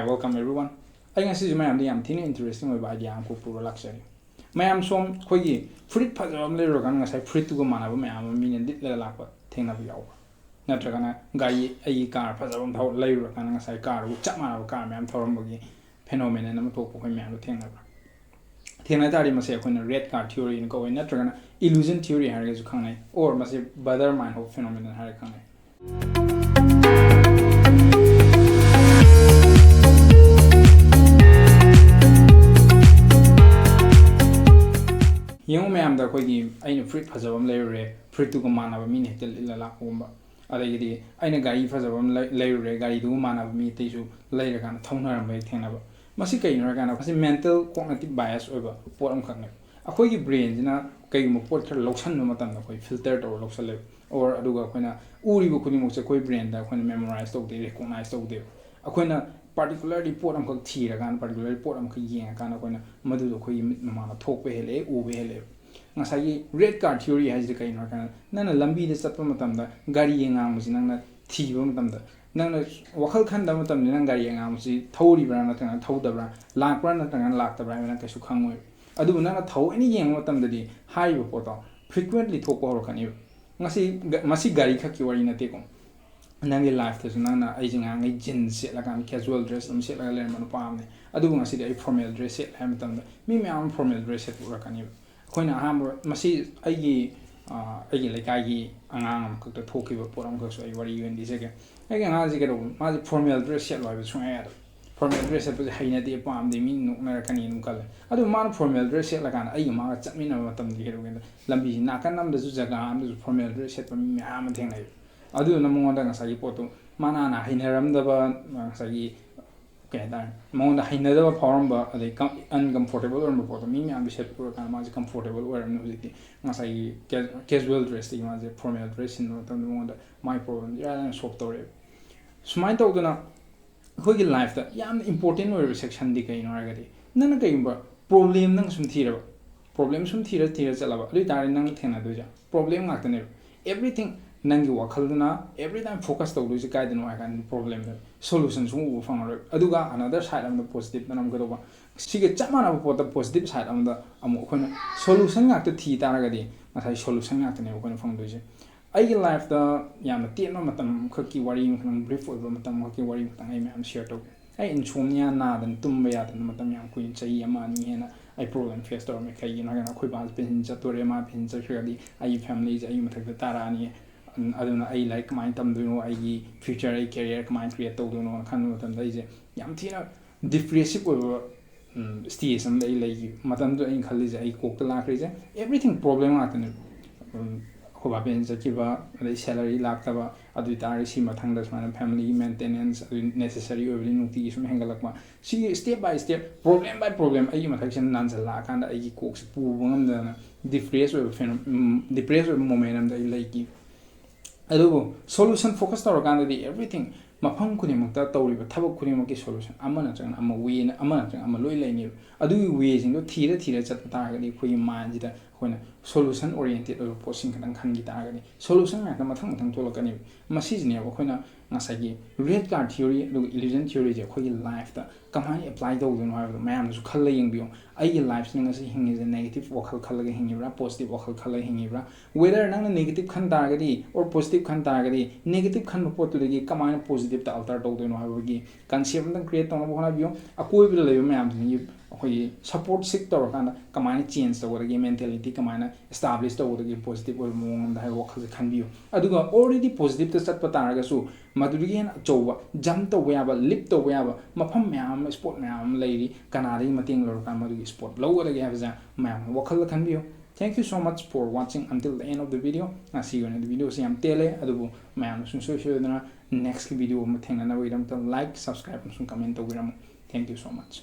Hi, welcome everyone. I can see my am interesting with idea am pura luxury. My am som kogi fruit pazam later kan say fruit to go mana me am mean lit la lapa thing of yaw. Natragana guy a car pazam how later kan say car with chapman car me am thorombogi phenomenon and talk with me am thing of Thinatari must say when a red card theory in going natragana illusion theory harris kane or must say Baader-Meinhof Phenomenon harikane. Young ma'am, the Kogi, I know fruit Pazavum layer, fruit to Gomana of me, till la Kumba. Already, I know Gari Pazavum layer, Gari do man of me, Tishu, later can toner and make tenable. Masika in Ragana has a mental cognitive bias over Poram Cognitive. A Kogi brain, in a Kaymo Porter Loxan no Matan, filtered or Loxale, or Aduga Quena, Uri Bukunimus a Koi brain that when memorized of the recognized of there. A Quena particularly Poram Cog Tea, particularly Poram Kayang, kind of when Madu Koy Mamma talk Behele, Ubehele. Nasai red card theory has the kind of Nana Lambi the Sapamatam, Gary Yangams in Nana Tivum, Nana Wakal Kandamatam, Nangari Yangams, Tori Branatan, Todabra, Lak Branatan, and Lak the Brian Kasukanwe. I do not tell any young watam the high reporter, frequently talk or can you. Masi Gari Kakiwari in a table. Nangi life there's nana aging ang jeans like I'm casual dress and shit like a lemon palm. I do want to see the formal dress set Hamilton. Me am formal dress set work on you. Coin a hammer masi agi like agi ang cook the talkie with Poram Cooks. What are you in this again? Again, as you get over my formal dress set I was trying formal dress set with a hina de palm, they mean no American in color. I do man formal dress set like an ayama at me no matam the hero in Lambi Nakanam the Zuzagan, the formal dress set for me. I'm a thing like I do no more than a sagi poto. Manana, Hineram the Sagi Gadan. Mount Hineda Poramba, they come uncomfortable or report me and be set for a comfortable or music. Masai casual dress, you must a formal dress in my problem. Yeah, and soft story. Smite Ogana Hogi life that yam important or section decay in Argati. None of game problem nang some theatre. Problems from theatre alaba. Retiring nang tenaduja. Problem not everything. Nangi Wakaluna, every time focus to lose a guide and work and problem solutions move from Aduga, another side of the positive than I'm good over. See a chaman about the positive side on the solution at the tea taragadi, as I solution at the Neokan Foundation. I life the Yamatina Matam cookie worrying brief over Matam hockey worrying I'm sure to. I insomnia nad and Tumbayat and Matam Queen Sayamani. I problem first or make a Quibas pin Saturema pin Sakiradi, I families, I matak the Tarani. I don't know, I like my thumb, do know, I future I career, mind create, don't know, can them lazy. Yamtina, different over steers and they like Madame do in college, I cook the lack reason. Everything problem at the Hobabin Zakiva, the salary lactava, adultary simatangas, my family maintenance, necessary over notice from Hangalakma. See step by step, problem by problem, I imitation Nanzalak and I cooks poor different momentum they like. Adugo solution focused on everything. Mapam Kunimata Tori, but Tabo Kunimaki solution. Amanatan, I'm a win, Amanatan, I'm a loyal. Adu ways in the theatre at the target, Queen mind when solution oriented or posting and candy target. Solution at the Matang to look at him. Massis near Wakuna, Nasagi, red card theory, illusion theory, a quick life that can apply those in the man who's coloring beyond. I life thing as he is a negative vocal color hingira, positive vocal color hingira. Whether none a negative can target or positive can target, negative can report to the command positive to alter dog in our can see them create on one of you. A cool will support sector kind of command change the word mentality command established the word positive or more the vocal can be. I do already positive to set Patarasu, Madurian Jowa, jump the weaver, lip the weaver, Mapam mam, sport mam, lady, Canadi, Mating or Kamadu sport, lower the Gavza, mam, vocal can be. Thank you so much for watching until the end of the video. I see you in the video. See, I'm Tele, Adubu, mam, next video, like, subscribe, and comment. Thank you so much.